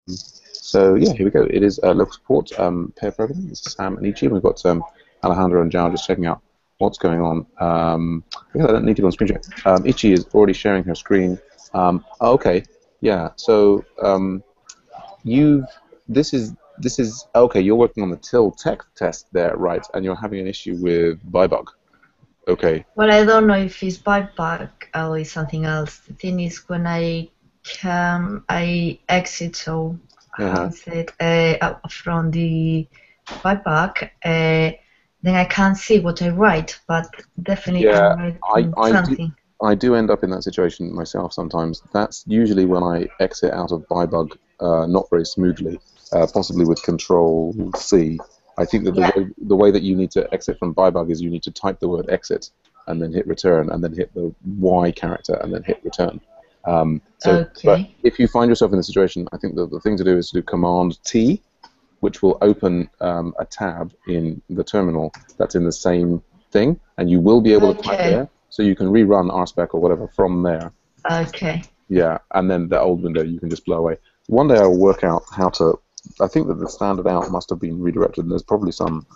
So yeah, here we go. It is local support, pair programming. This is Sam and Ichi. We've got Alejandro and Jao just checking out what's going on. I guess I don't need to go on screen share. Ichi is already sharing her screen. Okay, yeah. So you've this is okay. You're working on the till tech test there, right? And you're having an issue with bybug. Okay. Well, I don't know if it's bypass or it's something else. The thing is, when I exit, so how Uh-huh. is it, out from the bypass, then I can't see what I write, but definitely Yeah, I'm I, writing I do something. I do end up in that situation myself sometimes. That's usually when I exit out of bybug not very smoothly, possibly with Control C. I think that Yeah. the way that you need to exit from bybug is you need to type the word exit and then hit return and then hit the Y character and then hit return. But Okay. if you find yourself in a situation, I think that the thing to do is to do Command T, which will open a tab in the terminal that's in the same thing, and you will be able to type Okay. there, so you can rerun RSpec or whatever from there. Okay. Yeah, and then the old window you can just blow away. One day I'll work out how to. I think that the standard out must have been redirected, and there's probably some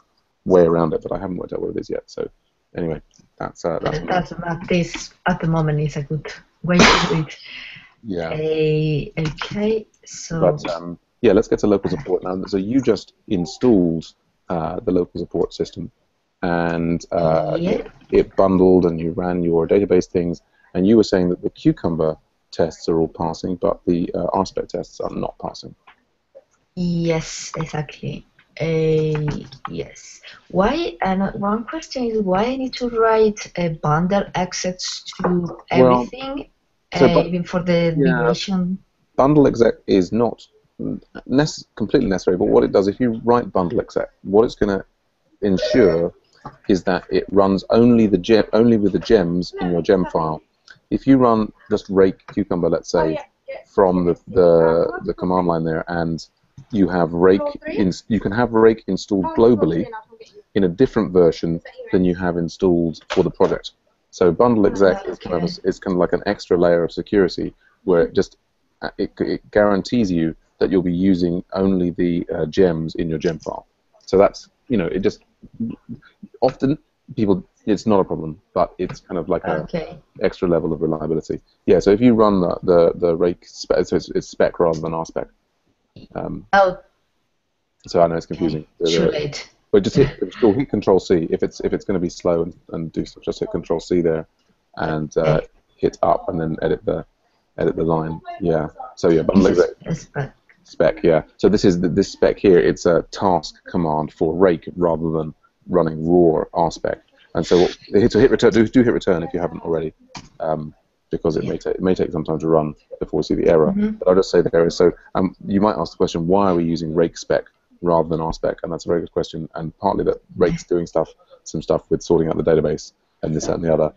way around it, but I haven't worked out what it is yet. So anyway, that's what That's at this at the moment is a good way to do it. yeah. Okay. But So yeah, let's get to local support now. So you just installed the local support system, and yeah. it bundled, and you ran your database things, and you were saying that the Cucumber tests are all passing, but the RSpec tests are not passing. Yes, exactly. Yes. Why? And one question is why I need to write a bundle access to Well, everything, so even for the yeah, migration. bundle exec is not completely necessary, but what it does, if you write bundle exec, what it's going to ensure is that it runs only with the gems in your gem file. If you run just rake cucumber, let's say, from the command line there, and you can have rake installed globally in a different version than you have installed for the project. So bundle exec Okay. is kind of like an extra layer of security where it guarantees you that you'll be using only the gems in your gem file. So that's it just often people it's not a problem, but it's kind of like a Okay. extra level of reliability. Yeah, so if you run the rake spec, so it's spec rather than RSpec. Um, Okay. so I know it's confusing. Too late. But just hit Control C if it's going to be slow and do stuff. Just hit Control C there, and Okay. hit up, and then edit the line. Yeah. So yeah, bundle It's exec a spec. spec. Yeah. So this spec here. It's a task command for rake rather than running raw RSpec. And so hit return. Do hit return if you haven't already, because it Yeah. may take some time to run before we see the error. Mm-hmm. But I'll just say there is. So you might ask the question, why are we using rake spec rather than RSpec? And that's a very good question. And partly that rake's doing some stuff with sorting out the database and this, that, and the other.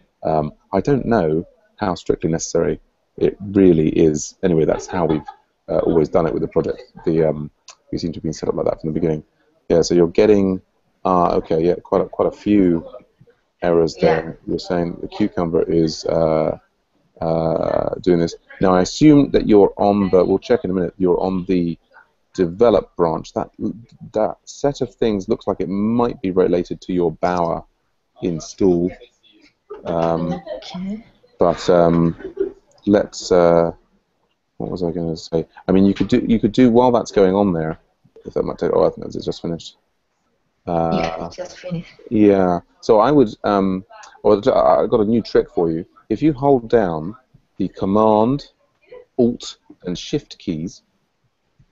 I don't know how strictly necessary it really is. Anyway, that's how we've always done it with the project. We seem to have been set up like that from the beginning. Yeah. So you're getting okay. Yeah, quite a few errors Yeah. there. You're saying the cucumber is doing this. Now I assume that you're on the. We'll check in a minute. You're on the develop branch. That set of things looks like it might be related to your Bower install. Um, Okay. but let's. What was I going to say? I mean, you could do while that's going on there. If that might take. Oh, I think it's just finished. Yeah. Uh, Just finished. yeah. So I would. Well, I've got a new trick for you. If you hold down the Command, Alt, and Shift keys,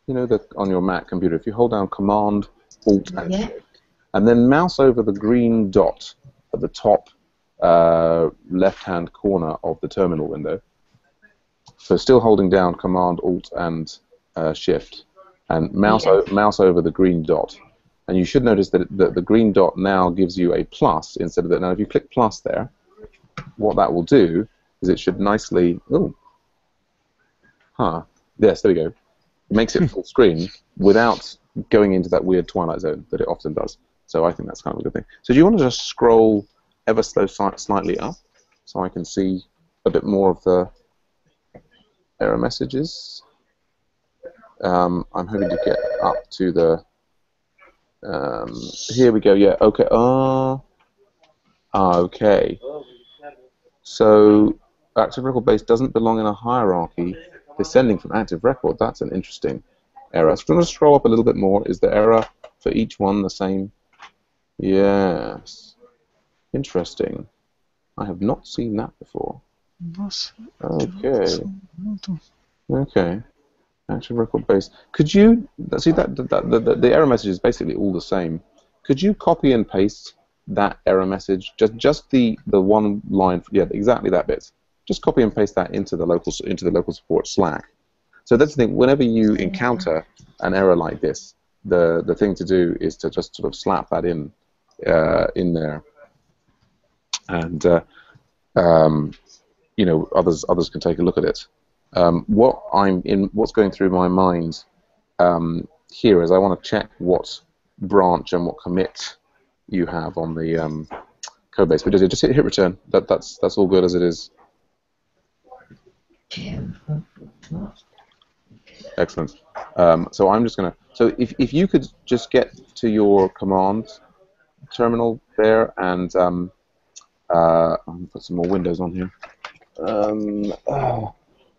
on your Mac computer, if you hold down Command, Alt, and Yeah. Shift, and then mouse over the green dot at the top left-hand corner of the terminal window, so still holding down Command, Alt, and Shift, and Yeah. mouse over the green dot, and you should notice that the green dot now gives you a plus instead of that. Now, if you click plus there, what that will do is it should nicely. Oh, yes, there we go. It makes it full screen without going into that weird twilight zone that it often does. So I think that's kind of a good thing. So do you want to just scroll ever so slightly up so I can see a bit more of the error messages? I'm hoping to get up to the. Here we go. Yeah. Okay. Okay. So active record base doesn't belong in a hierarchy descending from active record. That's an interesting error. So I'm going to scroll up a little bit more. Is the error for each one the same? Yes. Interesting. I have not seen that before. Okay. Okay. Active record base. Could you see that the error message is basically all the same? Could you copy and paste that error message? Just the one line. Yeah, exactly that bit. Just copy and paste that into the local support Slack. So that's the thing. Whenever you encounter an error like this, the thing to do is to just sort of slap that in there, and you know, others can take a look at it. What's going through my mind here is I want to check what branch and what commit you have on the code base. But just hit return. That's all good as it is. Excellent. So I'm just gonna. So if you could just get to your command terminal there and I'm gonna put some more windows on here.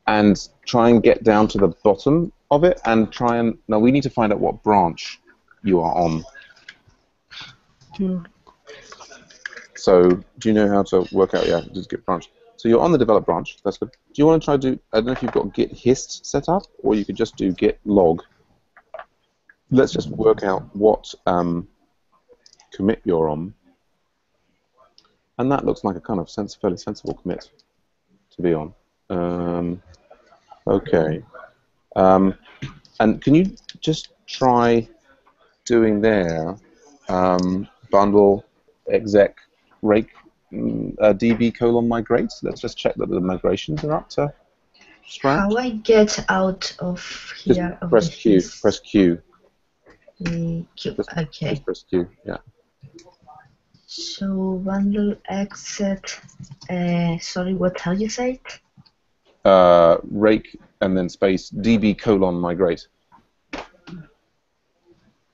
And try and get down to the bottom of it and try and... Now, we need to find out what branch you are on. So, do you know how to work out... Yeah, just get branch. So, you're on the develop branch. That's good. Do you want to try to do... I don't know if you've got git hist set up, or you could just do git log. Let's just work out what commit you're on. And that looks like a kind of fairly sensible commit to be on. Okay. And can you just try doing there bundle exec rake db colon migrate? Let's just check that the migrations are up to scratch. How I get out of here? Just press Q. Press Q. Q. Okay. Just press Q. Yeah. So bundle exec. Sorry, what? How you say it? Rake and then space db colon migrate.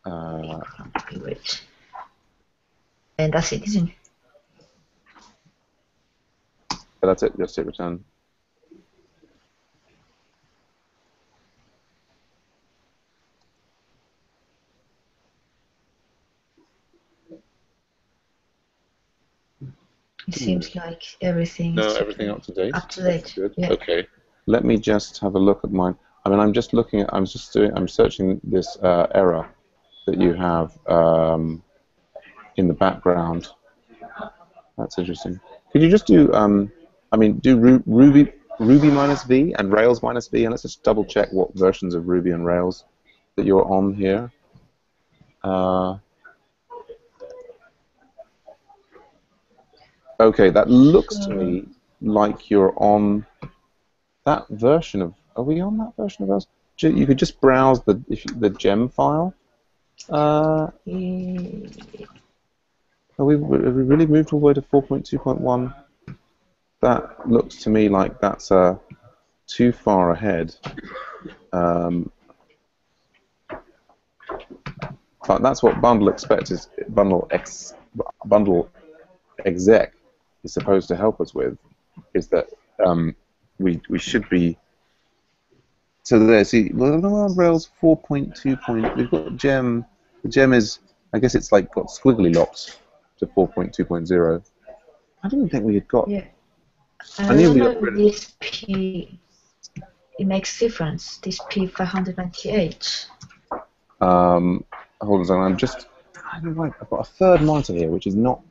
Wait. And that's it, isn't it? Yeah, that's it. Just hit return. It seems like everything is everything up to date. Up to date. Good. Yeah. Okay. Let me just have a look at mine. I mean, I'm searching this error that you have in the background. That's interesting. Could you just do, do Ruby minus V and Rails minus V, and let's just double check what versions of Ruby and Rails that you're on here. Okay, that looks to me like you're on that version of. Are we on that version of Rails? You could just browse the gem file. Have we really moved all the way to 4.2.1? That looks to me like that's too far ahead. But that's what bundle exec is supposed to help us with. Is that we should be. So there, see, we're on Rails 4.2. We've got gem. The gem is, I guess it's like got squiggly locked to 4.2.0. I didn't think we had got. Yeah. I knew we know got this P. It makes difference. This P598. Hold on a second. I've got a third monitor here, which is not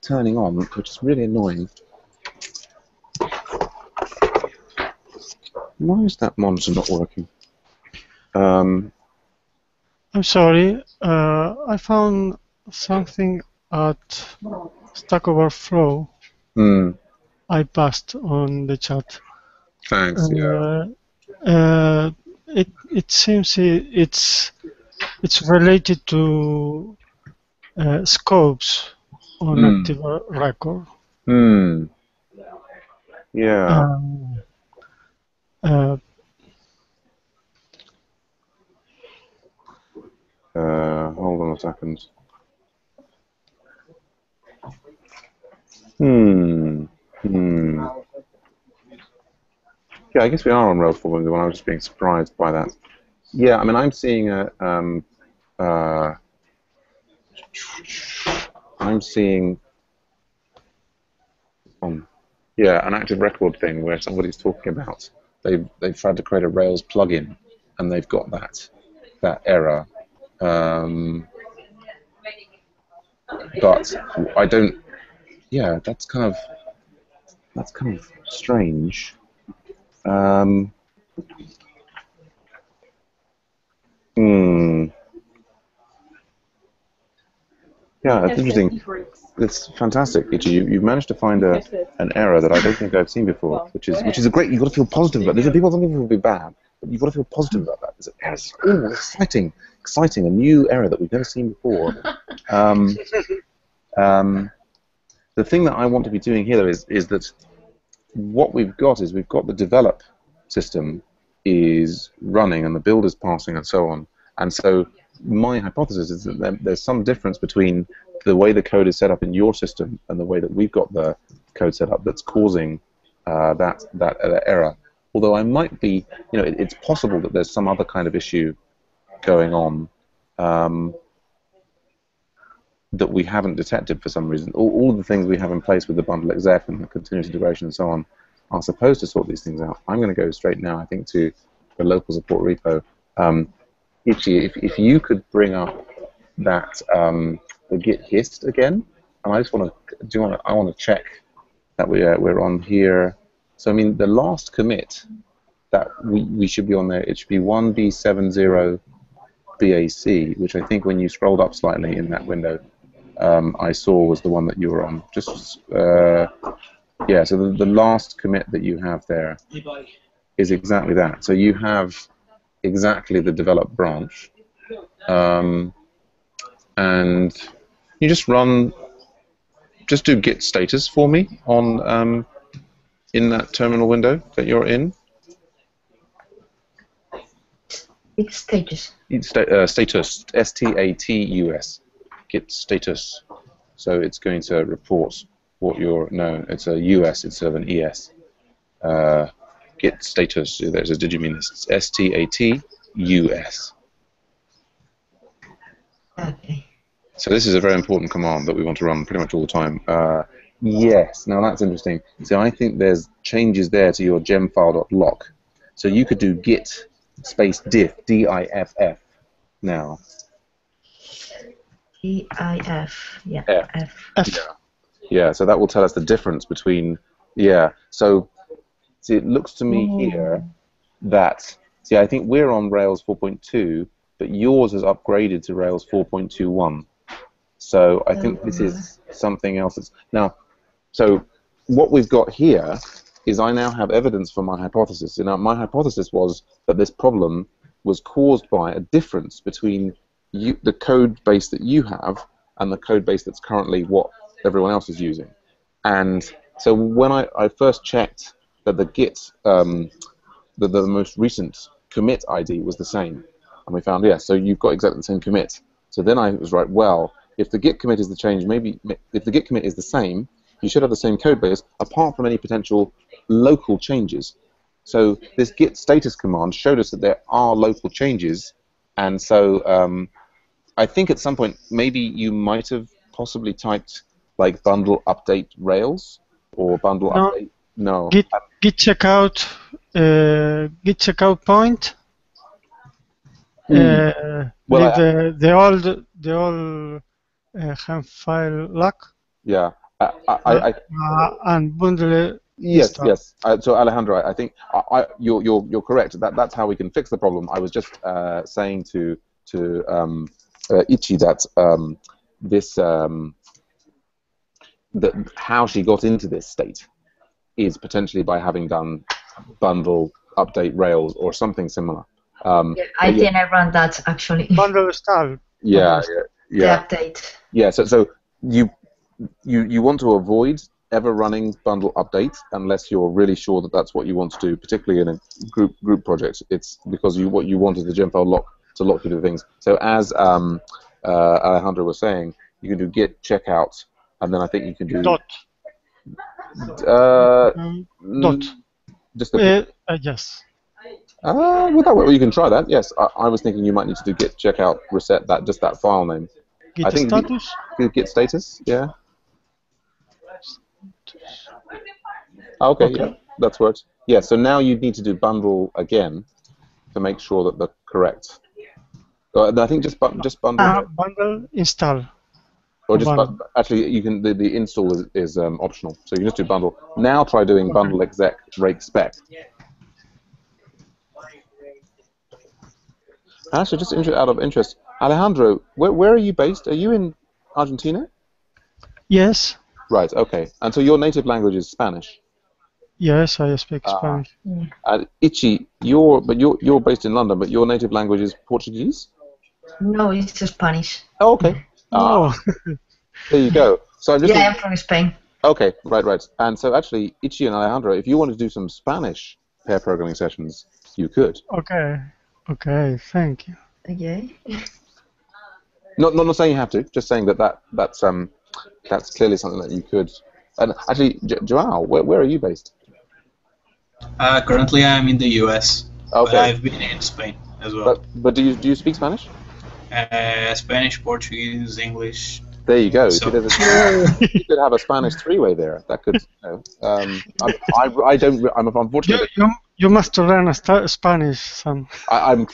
turning on, which is really annoying. Why is that monitor not working? I'm sorry. I found something at Stack Overflow. I passed on the chat. Thanks. It seems it's related to scopes on active record. Yeah. Hold on a second. Yeah, I guess we are on Rails 4.1. I was just being surprised by that. Yeah, I mean, I'm seeing yeah, an active record thing where somebody's talking about they've tried to create a Rails plugin and they've got that error. But I don't. Yeah, that's kind of strange. Yeah, it's interesting. It's fantastic, Ichi. You've managed to find an error that I don't think I've seen before, which is a great. You've got to feel positive about. Some people will be bad, but you've got to feel positive about that. It's exciting, a new error that we've never seen before. The thing that I want to be doing here, though, is that what we've got is we've got the develop system is running and the build is passing and so on. And so my hypothesis is that there's some difference between the way the code is set up in your system and the way that we've got the code set up that's causing that error. Although I might be, it's possible that there's some other kind of issue going on that we haven't detected for some reason. All of the things we have in place with the bundle exec and the continuous integration and so on are supposed to sort these things out. I'm going to go straight now, I think, to the local support repo. Ichi, if you could bring up that the git hist again, and I just want to I want to check that we're on here. So I mean, the last commit that we should be on there, it should be 1b70 BAC, which I think when you scrolled up slightly in that window, I saw was the one that you were on. Yeah, so the last commit that you have there is exactly that. So you have exactly the develop branch, and you just do git status for me on in that terminal window that you're in. It's status. It's status, S-T-A-T-U-S, git status. So it's going to report what you're, no, it's a US instead of an ES. Git status, did you mean this? S-T-A-T-U-S. Okay. So this is a very important command that we want to run pretty much all the time. Yes, now that's interesting. So I think there's changes there to your gemfile.lock. So you could do git space diff, D-I-F-F now. D-I-F, yeah, F. Yeah, so that will tell us the difference between, so see, it looks to me here that, see, I think we're on Rails 4.2, but yours is upgraded to Rails 4.21. So I think this is something else. Now, so what we've got here is I now have evidence for my hypothesis. Now, my hypothesis was that this problem was caused by a difference between the code base that you have and the code base that's currently what everyone else is using. And so when I first checked that the git, the most recent commit ID was the same, and we found, yes, so you've got exactly the same commit. So then I was right, well, if the git commit is the change, maybe if the git commit is the same, you should have the same code base apart from any potential local changes. So this git status command showed us that there are local changes, and so I think at some point maybe you might have possibly typed like bundle update Rails or bundle update. No. Git checkout point. Well, the old ham file lock. Yeah. And bundle. Yes. So Alejandro, I think you're correct. That's how we can fix the problem. I was just saying to Ichi that that how she got into this state is potentially by having done bundle update Rails or something similar. I think I ran that actually. Bundle style. The update. Yeah. So you want to avoid ever running bundle update unless you're really sure that that's what you want to do, particularly in a group project. It's because what you want is the gemfile lock to lock you to things. So as Alejandro was saying, you can do git checkout, and then I think you can do Dot. uh, Dot. just the Yes. well, that way you can try that. Yes, I was thinking you might need to do git checkout reset that file name. Git I think status. git status. Yeah. Okay. Okay. Yeah, that's worked. Yeah. So now you need to do bundle again to make sure that the correct. I think just bundle. Bundle install. Or just Bundle. actually, you can the install is optional, so you can just do bundle. Now try doing bundle exec rake spec. Actually, just out of interest, Alejandro, where are you based? Are you in Argentina? Yes. Right. Okay. And so your native language is Spanish. Yes, I speak Spanish. Ichi, you're based in London, but your native language is Portuguese. No, it's Spanish. Oh, okay. Oh. There you go. So I'm from Spain. Okay, right. And so actually, Ichi and Alejandro, if you wanted to do some Spanish pair programming sessions, you could. Okay, thank you. Okay. Not saying you have to, just saying that's clearly something that you could. And actually, Joao, where are you based? Currently, I'm in the U.S., Okay. but I've been in Spain as well. But do you speak Spanish? Spanish, Portuguese, English. There you go. So- You could have a Spanish three-way there. That could. I don't. I'm unfortunately. You must learn Spanish, Sam. I'm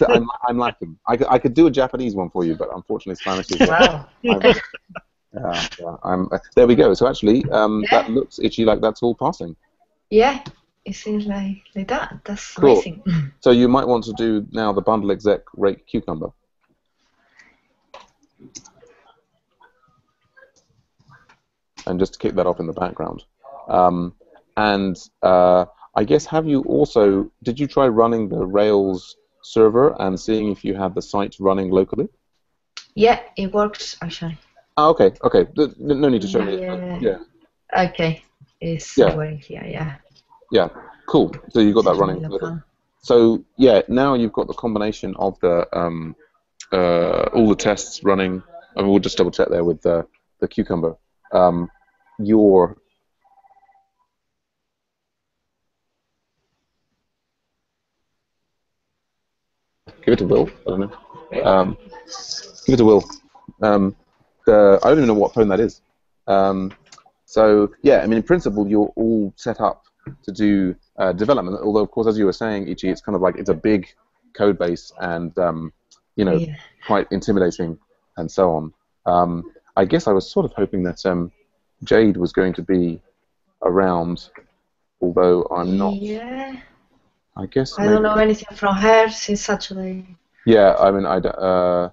lacking. I could do a Japanese one for you, but unfortunately Spanish is. Wow. There we go. So actually, that looks Itchy like that's all passing. Yeah, it seems like that. That's Cool. amazing. So you might want to do now the bundle exec rake cucumber. And just kick that off in the background. I guess did you try running the Rails server and seeing if you had the site running locally? Yeah, it works actually. Okay. No need to show me. Yeah. Okay, it's somewhere here. Yeah. Cool. So you got that running. So yeah, now you've got the combination of the all the tests running. I mean, we'll just double check there with the cucumber. Give it to Will. I don't know. Give it to Will. I don't even know what phone that is. So yeah, I mean, in principle, you're all set up to do development. Although, of course, as you were saying, Ichi, it's kind of like it's a big code base and quite intimidating and so on. I guess I was sort of hoping that Jade was going to be around, although I'm not. Yeah. I guess I don't know anything from her since Saturday. Yeah, I mean, I don't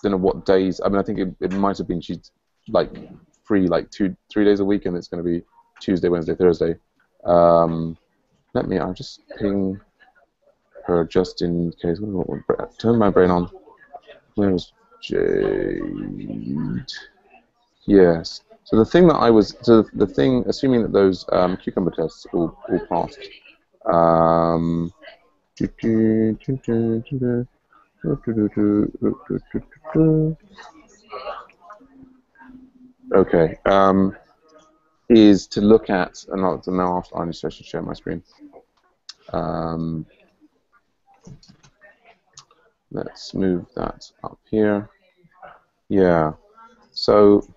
know what days. I mean, I think it might have been she's like free like 2-3 days a week, and it's going to be Tuesday, Wednesday, Thursday. I'll just ping her just in case. Turn my brain on. Where was Jade? Yes. So the thing assuming that those cucumber tests all passed. Okay. Is to look at, and now I should share my screen. Let's move that up here. Yeah. So,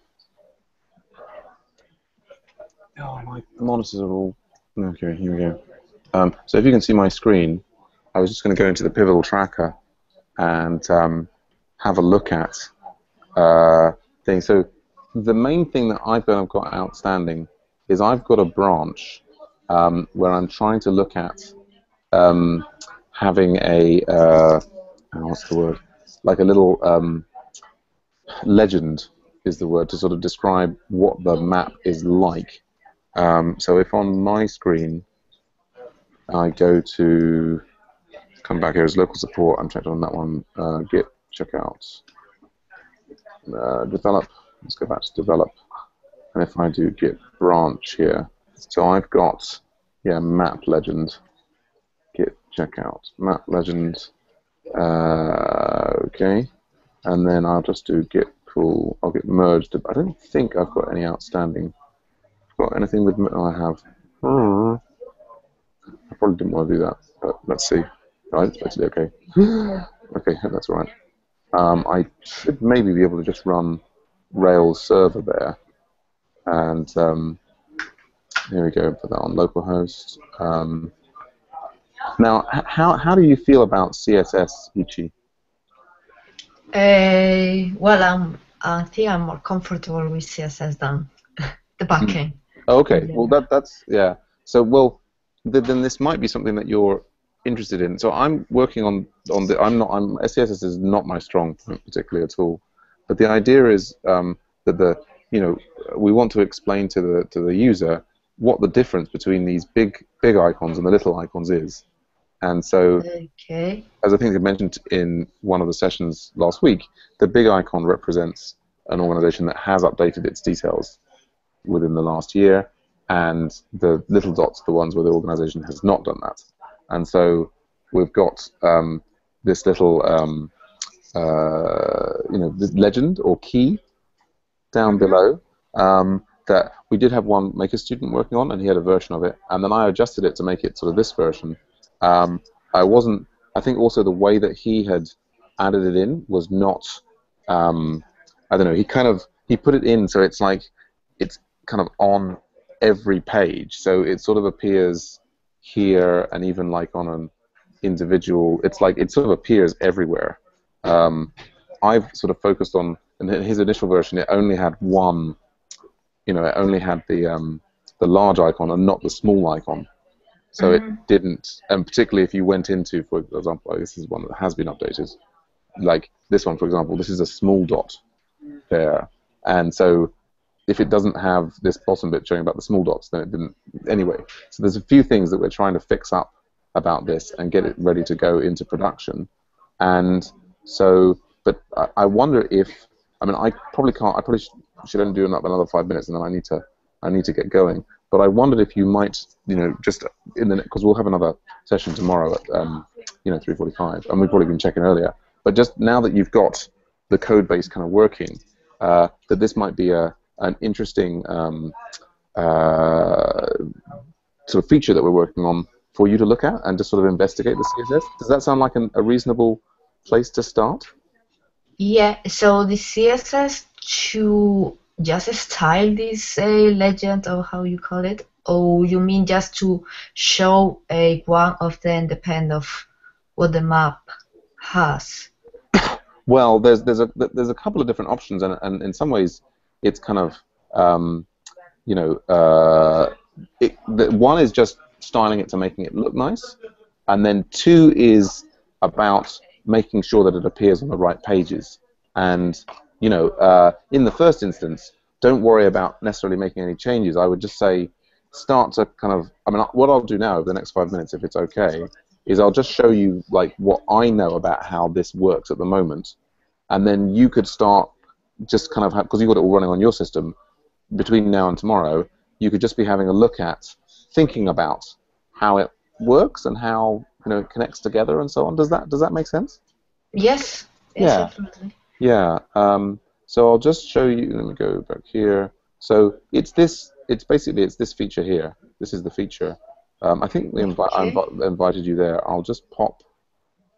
my monitors are all okay. Here we go. So if you can see my screen, I was just going to go into the pivotal tracker and have a look at things. So the main thing that I've got outstanding is I've got a branch where I'm trying to look at having a what's the word? Like a little legend is the word to sort of describe what the map is like. So if on my screen I go to come back here as local support, I'm checked on that one. Git checkout, develop. Let's go back to develop. And if I do git branch here, so I've got map legend, git checkout, map legend. Okay, and then I'll just do git pull. I'll get merged. I don't think I've got any outstanding. Got anything with? Oh, I have. I probably didn't want to do that, but let's see. Right, it's basically okay. Okay, that's all right. I should maybe be able to just run Rails server there, and here we go. Put that on localhost. Now, how do you feel about CSS, Ichi? Well, I think I'm more comfortable with CSS than the backend. Okay, well that's yeah. So well, then this might be something that you're interested in. So I'm working on the. CSS is not my strong point particularly at all, but the idea is that we want to explain to the user what the difference between these big icons and the little icons is. And so, okay. As I think I mentioned in one of the sessions last week, the big icon represents an organization that has updated its details within the last year, and the little dots are the ones where the organization has not done that. And so we've got this little this legend or key down below that we did have one Maker student working on, and he had a version of it, and then I adjusted it to make it sort of this version. I think also the way that he had added it in was not, I don't know, he put it in so it's like, it's kind of on every page, so it sort of appears here and even like on an individual, it's like it sort of appears everywhere. I've sort of focused on, in his initial version, it only had one, it only had the large icon and not the small icon. So it didn't, and particularly if you went into, for example, this is one that has been updated, like this one, for example, this is a small dot there, and so if it doesn't have this bottom bit showing about the small dots, then it didn't anyway. So there's a few things that we're trying to fix up about this and get it ready to go into production, and so, but I wonder if, I probably should only do another 5 minutes, and then I need to get going. But I wondered if you might, just in the, because we'll have another session tomorrow at 3:45, and we've probably been checking earlier. But just now that you've got the code base kind of working, that this might be an interesting sort of feature that we're working on for you to look at and just sort of investigate the CSS. Does that sound like a reasonable place to start? Yeah. So the CSS to just style this legend, or how you call it, or you mean just to show one of them depend of what the map has? Well, there's a couple of different options, and in some ways it's kind of one is just styling it to making it look nice, and then two is about making sure that it appears on the right pages. And in the first instance, don't worry about necessarily making any changes. I would just say start to kind of, what I'll do now over the next 5 minutes, if it's okay, is I'll just show you like what I know about how this works at the moment, and then you could start just kind of, because you've got it all running on your system, between now and tomorrow, you could just be having a look at, thinking about how it works and how it connects together and so on. Does that make sense? Yes. Yes, definitely. Yeah. So I'll just show you. Let me go back here. So it's this. It's basically this feature here. This is the feature. I think I invited you there. I'll just pop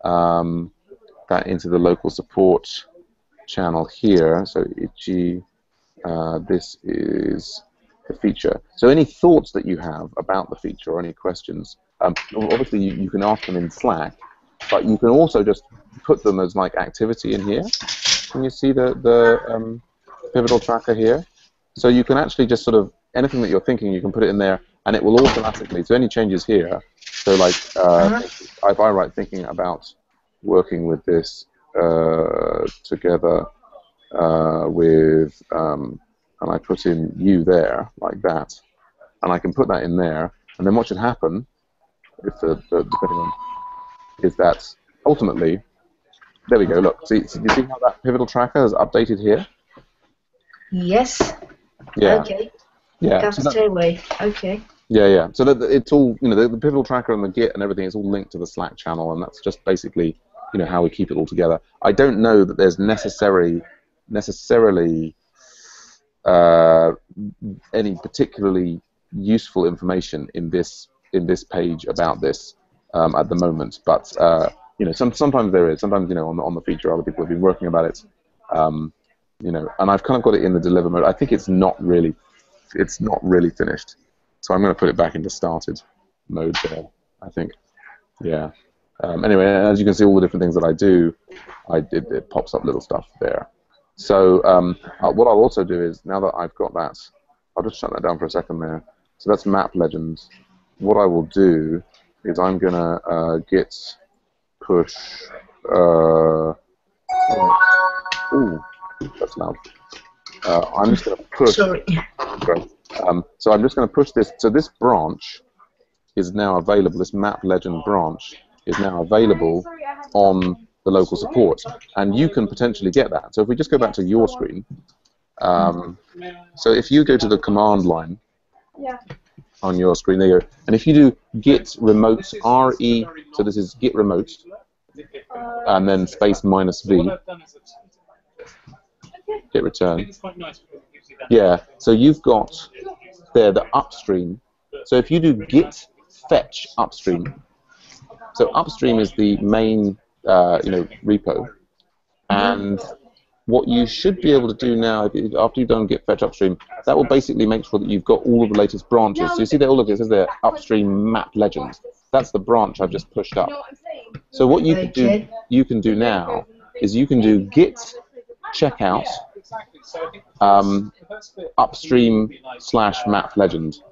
that into the local support channel here. So Ichi, this is the feature. So any thoughts that you have about the feature or any questions, obviously you can ask them in Slack, but you can also just put them as like activity in here. Can you see the pivotal tracker here? So you can actually just sort of, anything that you're thinking, you can put it in there, and it will automatically, so any changes here, so like if I write thinking about working with this together with, and I put in you there, like that, and I can put that in there, and then what should happen, if depending on, is that ultimately, there we go, look, see, you see how that pivotal tracker is updated here? Yes. Yeah. Okay. Yeah. Comes straight away. Okay. Yeah. So that it's all, the pivotal tracker and the Git and everything is all linked to the Slack channel, and that's just basically how we keep it all together. I don't know that there's necessarily any particularly useful information in this page about this at the moment, but sometimes there is. Sometimes on the feature, other people have been working about it. And I've kind of got it in the deliver mode. I think it's not really finished, so I'm going to put it back into started mode there, I think. Yeah. Anyway, as you can see, all the different things that I do, it pops up little stuff there. So what I'll also do is, now that I've got that, I'll just shut that down for a second there. So that's map legend. What I will do is I'm going to git push. Ooh, that's loud. I'm just going to push. Sorry. So I'm just going to push this. So this branch is now available. This map legend branch is now available on the local support, and you can potentially get that. So if we just go back to your screen, so if you go to the command line on your screen, there you go, and if you do git remote re, so this is git remote, and then space -v, hit return. Yeah, so you've got there the upstream. So if you do git fetch upstream, so upstream is the main repo, and what you should be able to do now, after you've done git fetch upstream, that will basically make sure that you've got all of the latest branches. So you see there, all of it says there, upstream map legend. That's the branch I've just pushed up. So what you can do now is you can do git checkout upstream /map legend.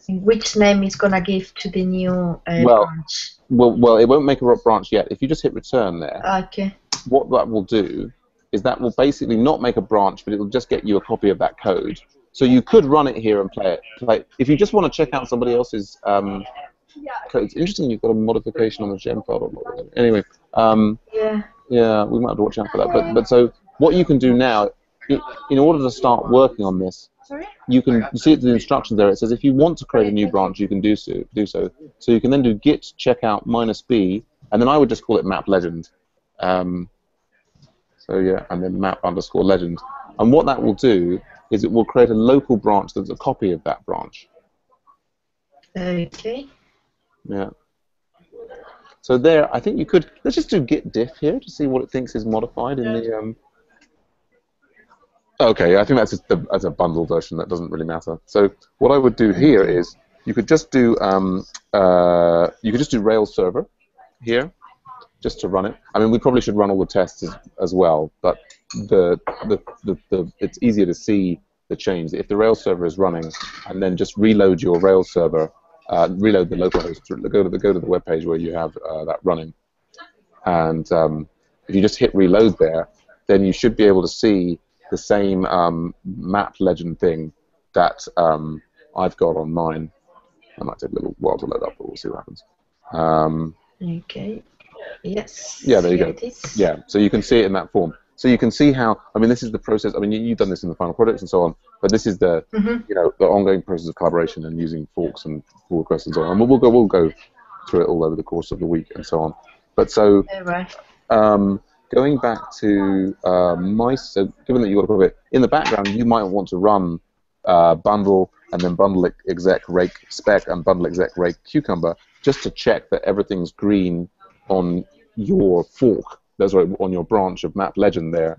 Which name is gonna give to the new branch? Well, it won't make a branch yet. If you just hit return there, okay. What that will do is that will basically not make a branch, but it will just get you a copy of that code. So you could run it here and play it. If you just want to check out somebody else's code, it's interesting you've got a modification on the gem file. Anyway, yeah, we might have to watch out for that. But so what you can do now, in order to start working on this, you see it in the instructions there. It says if you want to create a new branch, you can do so. So you can then do git checkout -b, and then I would just call it map legend. So yeah, and then map_legend. And what that will do is it will create a local branch that's a copy of that branch. Okay. Yeah. So there, I think you could. Let's just do git diff here to see what it thinks is modified in the. Okay, I think that's a bundle version. That doesn't really matter. So what I would do here is you could just do Rails server here, just to run it. I mean, we probably should run all the tests as well, but it's easier to see the change. If the Rails server is running, and then just reload your Rails server, reload the local host, go to the web page where you have that running, and if you just hit reload there, then you should be able to see the same map legend thing that I've got on mine. That might take a little while to load up, but we'll see what happens. Okay. Yes. Yeah, there you go. Yeah, so you can see it in that form. So you can see how. I mean, this is the process. I mean, you've done this in the final projects and so on, but this is the the ongoing process of collaboration and using forks and pull requests and so on. And we'll go through it all over the course of the week and so on. But so. Going back to so given that you've got a bit in the background, you might want to run bundle and then bundle exec rake spec and bundle exec rake cucumber just to check that everything's green on your fork. That's right, on your branch of map legend there.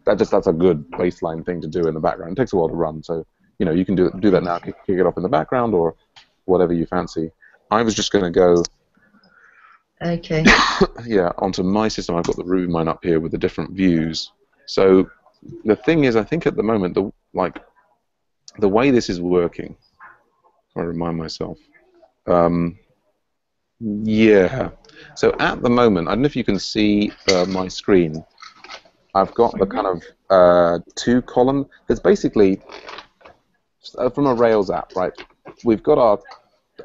That's a good baseline thing to do in the background. It takes a while to run, so you can do that now. Kick it off in the background or whatever you fancy. I was just going to go. Okay. Yeah, onto my system. I've got the Ruby mine up here with the different views. So the thing is, I think at the moment, the way this is working, if I remind myself, yeah. So at the moment, I don't know if you can see my screen. I've got the kind of two column. There's basically from a Rails app, right? We've got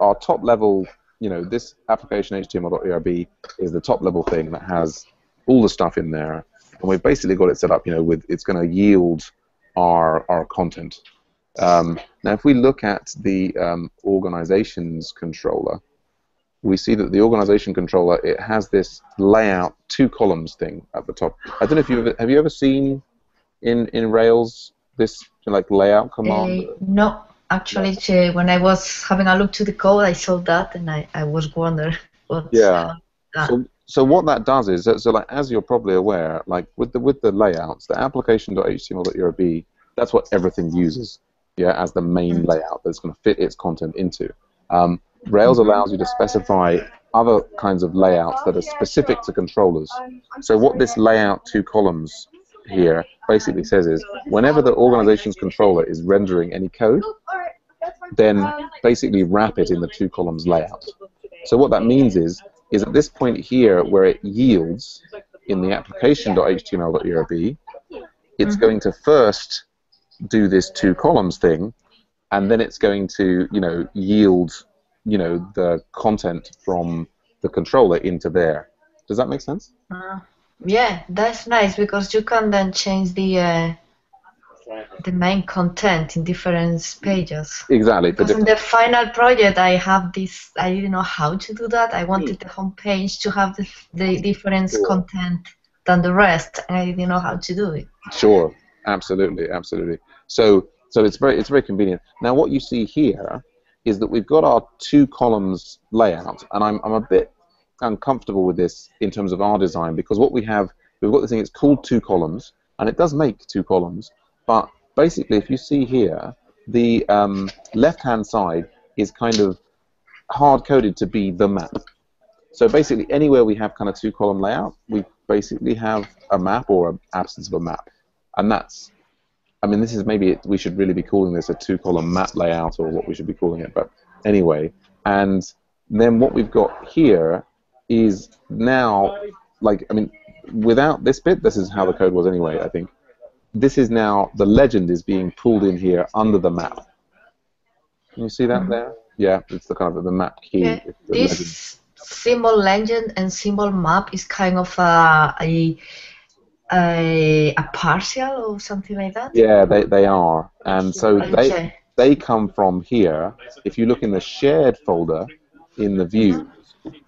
our top level. This application HTML.erb is the top level thing that has all the stuff in there, and we've basically got it set up, with it's going to yield our content. Now, if we look at the organizations controller, we see that the organization controller, it has this layout 2 columns thing at the top. I don't know if have you ever seen in Rails this like layout command? No, actually, when I was having a look to the code, I saw that and I was wondering Yeah. that. So what that does is so like as you're probably aware, like with the layouts, the application.html.urb, that's what everything uses, yeah, as the main layout that's going to fit its content into. Rails allows you to specify other kinds of layouts that are specific to controllers. So what this layout 2 columns here basically says is whenever the organization's controller is rendering any code, then basically wrap it in the 2 columns layout. So what that means is at this point here where it yields in the application.html.urb, it's going to first do this 2 columns thing, and then it's going to, yield, the content from the controller into there. Does that make sense? Yeah, that's nice because you can then change the main content in different pages. Exactly. Because in the final project, I have this. I didn't know how to do that. I wanted the home page to have the different content than the rest, and I didn't know how to do it. Sure, absolutely, absolutely. So it's very convenient. Now, what you see here is that we've got our 2 columns layout, and I'm a bit uncomfortable with this in terms of our design because what we've got this thing. It's called 2 columns, and it does make 2 columns. But basically, if you see here, the left-hand side is kind of hard-coded to be the map. So basically, anywhere we have kind of 2 column layout, we basically have a map or an absence of a map, and that's. I mean, this is we should really be calling this a 2 column map layout or what we should be calling it, but anyway. And then what we've got here is now, without this bit, this is how the code was anyway, I think. This is now, the legend is being pulled in here under the map. Can you see that there? Yeah, it's the kind of the map key. Yeah. This symbol legend and symbol map is kind of a partial or something like that? Yeah, they are. And so they come from here. If you look in the shared folder in the view,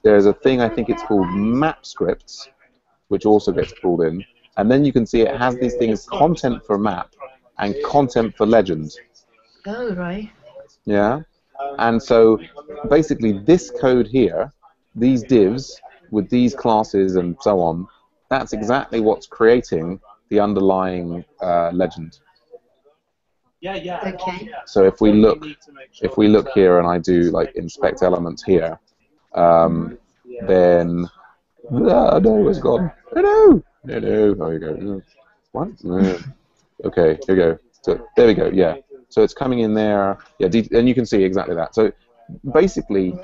there's a thing, I think it's called map scripts, which also gets pulled in. And then you can see it has these things, content for map and content for legend. Oh, right. Yeah. And so basically this code here, these divs with these classes and so on, that's exactly what's creating the underlying legend. Okay. So if we look here and I do like inspect elements here, then no, it's gone. No. Oh, here you go. What? No. Okay, here we go. So there we go. Yeah. So it's coming in there. Yeah, and you can see exactly that. So basically,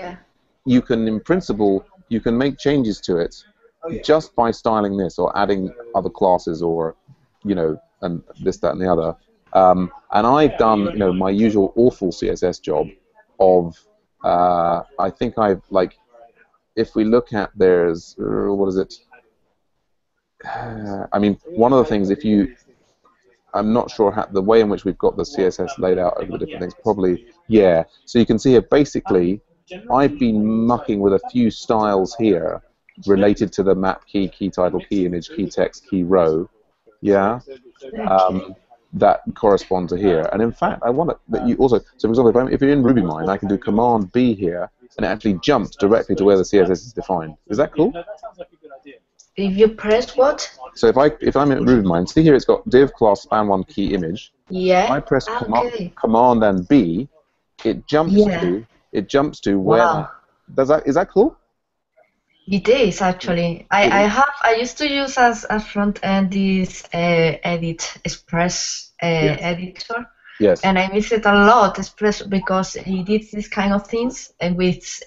you can, in principle, you can make changes to it just by styling this or adding other classes or, and this, that, and the other. And I've done, my usual awful CSS job of, I think I've, if we look at there's, what is it? I mean, one of the things, I'm not sure how, the way in which we've got the CSS laid out over the different things, probably, yeah. So you can see here, basically, I've been mucking with a few styles here related to the map key, key title, key image, key text, key row, yeah, that correspond to here. And in fact, I want that you also, so for example, if you're in RubyMine, I can do Command B here, and it actually jumps directly to where the CSS is defined. Is that cool? If you press what? So if I'm in RubyMine, see here it's got div class span1 key image. Yeah. If I press command and B, it jumps to where is that cool? It is actually. I used to use as a front end this edit express editor. Yes. And I miss it a lot, Express, because he did this kind of things, and with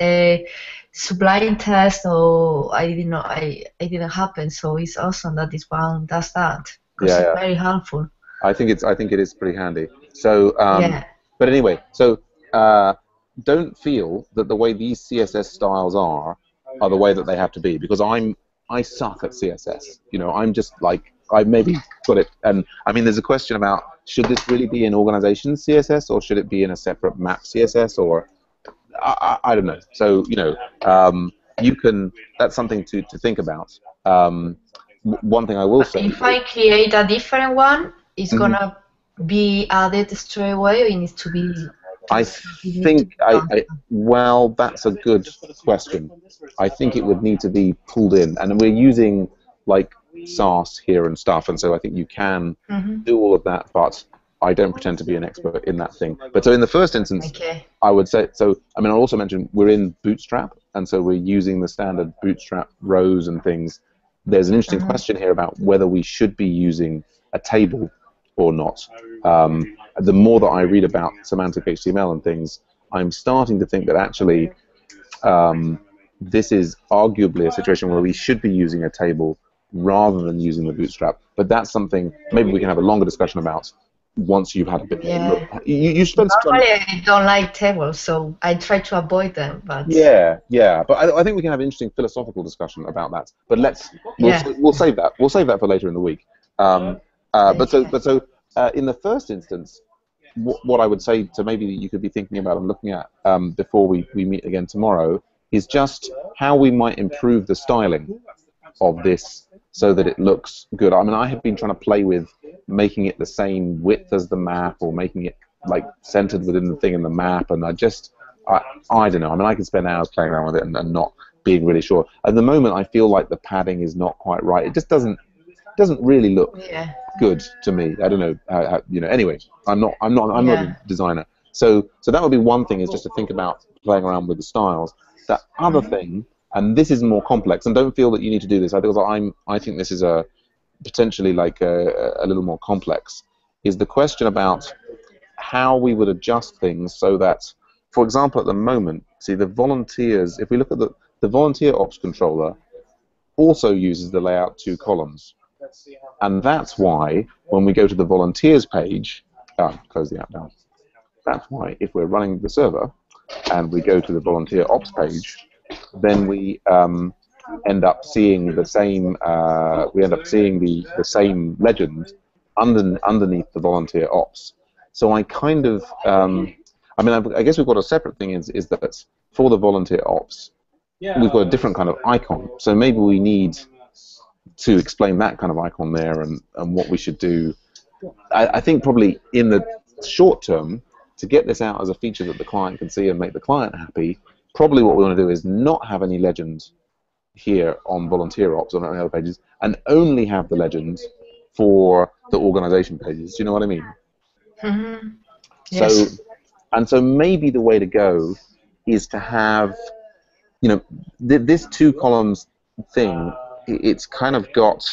Sublime test, I didn't know, it didn't happen. So it's awesome that this one does that, because it's very helpful. I think it is pretty handy. So, but anyway, so don't feel that the way these CSS styles are the way that they have to be, because I suck at CSS. I'm just like, I maybe got it. And I mean, there's a question about, should this really be in organization CSS or should it be in a separate map CSS? Or I don't know. So you can. That's something to think about. One thing I will say. If I create a different one, it's gonna be added straight away, or it needs to be. I think well, that's a good question. I think it would need to be pulled in, and we're using like SAS here and stuff, and so I think you can do all of that, but I don't pretend to be an expert in that thing. But so in the first instance, I would say, so I mean, I'll also mention we're in Bootstrap, and so we're using the standard Bootstrap rows and things. There's an interesting question here about whether we should be using a table or not. The more that I read about semantic HTML and things, I'm starting to think that actually this is arguably a situation where we should be using a table rather than using the Bootstrap. But that's something maybe we can have a longer discussion about once you've had a bit more look. You spend Normally I don't like tables, so I try to avoid them. But yeah. But I think we can have an interesting philosophical discussion about that. But we'll save that. We'll save that for later in the week. But so in the first instance, what I would say to maybe that you could be thinking about and looking at before we meet again tomorrow is just how we might improve the styling of this so that it looks good. I mean, I have been trying to play with making it the same width as the map, or making it like centered within the thing in the map, and I don't know. I mean, I can spend hours playing around with it and not being really sure. At the moment, I feel like the padding is not quite right. It just doesn't really look good to me. I don't know how, anyway, I'm not a designer. So that would be one thing, is just to think about playing around with the styles. That other thing, and this is more complex, and don't feel that you need to do this. I think this is potentially like a little more complex, is the question about how we would adjust things so that, for example, at the moment, see the volunteers, if we look at the volunteer ops controller also uses the layout 2 columns. And that's why when we go to the volunteers page, close the app down. That's why if we're running the server and we go to the volunteer ops page, then we end up seeing the same. We end up seeing the same legend underneath the volunteer ops. So I kind of, I guess we've got a separate thing. Is that for the volunteer ops, we've got a different kind of icon. So maybe we need to explain that kind of icon there and what we should do. I think probably in the short term, to get this out as a feature that the client can see and make the client happy, probably what we want to do is not have any legends here on volunteer ops or on other pages, and only have the legends for the organization pages. Do you know what I mean? Yes. So maybe the way to go is to have, this 2 columns thing. It's kind of got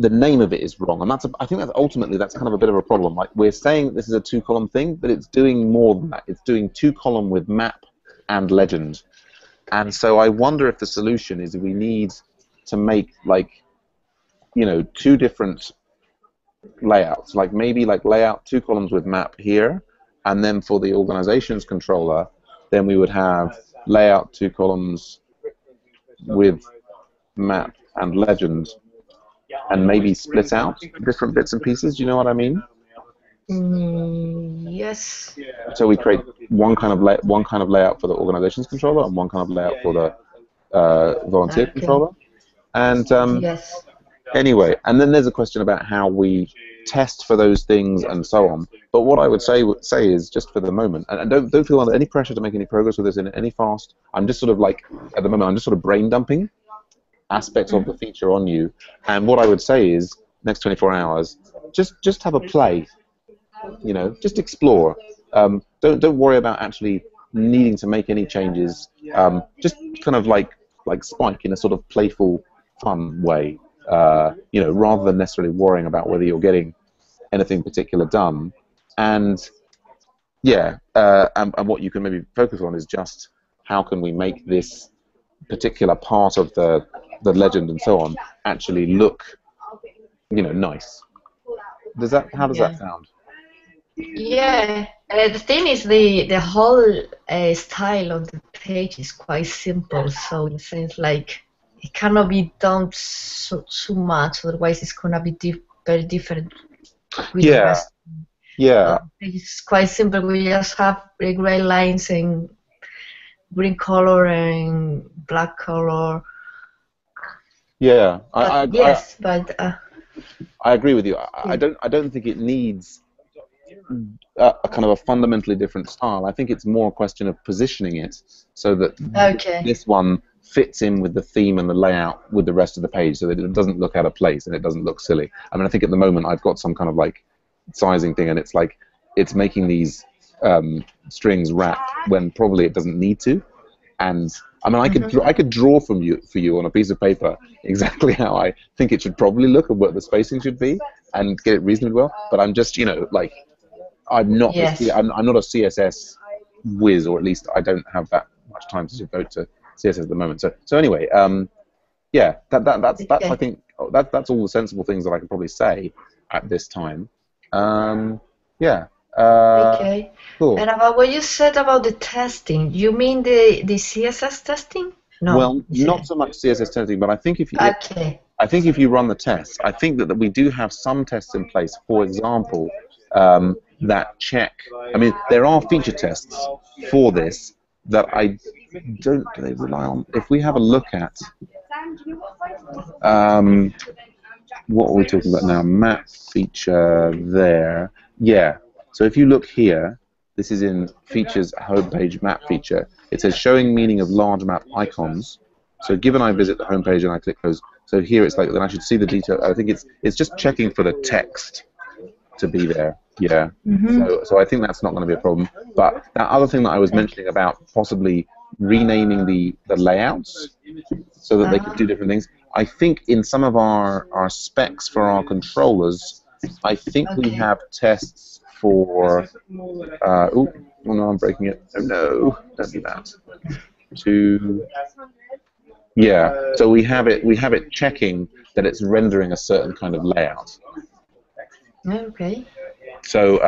the name of it is wrong, and I think that's ultimately kind of a bit of a problem. Like, we're saying this is a 2 column thing, but it's doing more than that. It's doing 2 column with map and legend, and so I wonder if the solution is we need to make 2 different layouts, like maybe layout 2 columns with map here, and then for the organizations controller, then we would have layout 2 columns with map and legend, and maybe split out different bits and pieces. Do you know what I mean? Yes. So we create one kind of layout for the organizations controller and one kind of layout for the volunteer controller. And yes. Anyway, and then there's a question about how we test for those things and so on. But what I would say is, just for the moment, and don't feel under any pressure to make any progress with this in any fast. I'm just sort of at the moment, I'm just sort of brain dumping aspects of the feature on you. And what I would say is, next 24 hours, just have a play. Just explore. Don't worry about actually needing to make any changes. Just kind of like Spike, in a sort of playful, fun way. Rather than necessarily worrying about whether you're getting anything particular done. And and what you can maybe focus on is just how can we make this particular part of the legend and so on actually look, nice. How does that sound? Yeah, the thing is the whole style of the page is quite simple. So in a sense, it cannot be done too much, otherwise it's gonna be very different with the rest. Yeah. It's quite simple. We just have gray lines and green color and black color. Yeah. But yes, but I agree with you. I don't think it needs a kind of a fundamentally different style. I think it's more a question of positioning it so that this one fits in with the theme and the layout with the rest of the page, so that it doesn't look out of place and it doesn't look silly. I mean, I think at the moment I've got some kind of like sizing thing, and it's like it's making these strings wrap when probably it doesn't need to. And I mean, I could draw for you on a piece of paper exactly how I think it should probably look and what the spacing should be, and get it reasonably well. But I'm just, like, I'm not I'm not a CSS whiz, or at least I don't have that much time to devote to CSS at the moment. So anyway, yeah, that's I think that's all the sensible things that I can probably say at this time. Yeah. Okay. Cool. And about what you said about the testing, you mean the CSS testing? No. Well, not so much CSS testing, but I think if you run the tests, I think that we do have some tests in place. For example, that check. I mean, there are feature tests for this that I don't. Do they rely on? If we have a look at what are we talking about now? Map feature there. Yeah. So if you look here, this is in features homepage map feature. It says showing meaning of large map icons. So given I visit the homepage and I click those, so here it's like then I should see the detail. I think it's just checking for the text to be there. Yeah. So I think that's not going to be a problem. But that other thing that I was mentioning about possibly renaming the layouts so that they could do different things. I think in some of our specs for our controllers, I think we have tests for. Oh no, I'm breaking it. Oh no, don't do that. Yeah. So we have it checking that it's rendering a certain kind of layout. Okay. So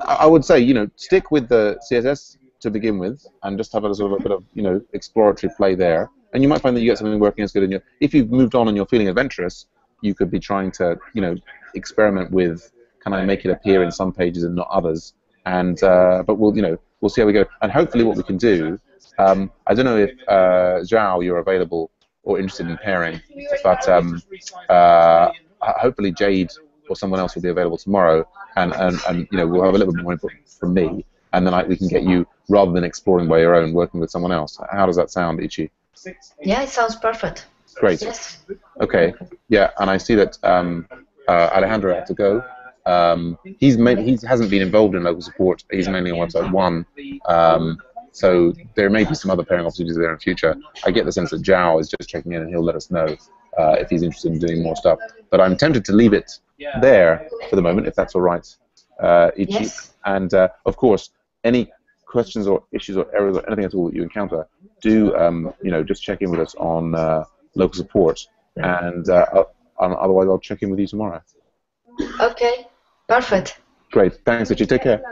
I would say stick with the CSS to begin with, and just have a sort of a bit of exploratory play there, and you might find that you get something working as good. And if you've moved on and you're feeling adventurous, you could be trying to experiment with, can I make it appear in some pages and not others? And but we'll see how we go. And hopefully what we can do, I don't know if Zhao, you're available or interested in pairing, but hopefully Jade or someone else will be available tomorrow, and we'll have a little bit more input from me, and then we can get you, rather than exploring by your own, working with someone else. How does that sound, Ichi? Yeah, it sounds perfect. Great. Yes. Okay. Yeah, and I see that Alejandro had to go. He hasn't been involved in local support. He's mainly on website 1. So there may be some other pairing opportunities there in the future. I get the sense that Zhao is just checking in, and he'll let us know if he's interested in doing more stuff. But I'm tempted to leave it there for the moment, if that's all right, Ichi. Yes. And of course, any questions or issues or errors or anything at all that you encounter, do just check in with us on local support, and otherwise I'll check in with you tomorrow. Okay. Perfect. Great. Thanks, Ichi. Take care.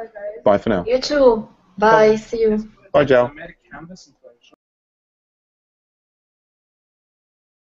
Bye for now. You too. Bye. See you. Bye, Jao.